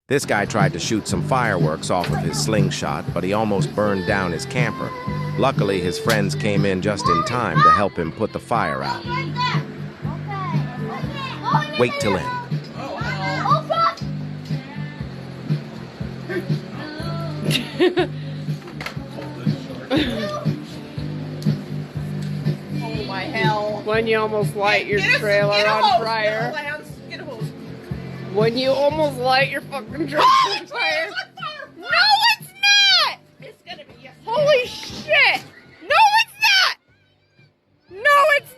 This guy tried to shoot some fireworks off of his slingshot, but he almost burned down his camper. Luckily, his friends came in just in time to help him put the fire out. Wait till end. Oh my hell. When you almost light your trailer on fire. Get a hose. When you almost light your fucking trailer on fire. No, it's not! It's gonna be, yes. Holy shit! No, it's not! No, it's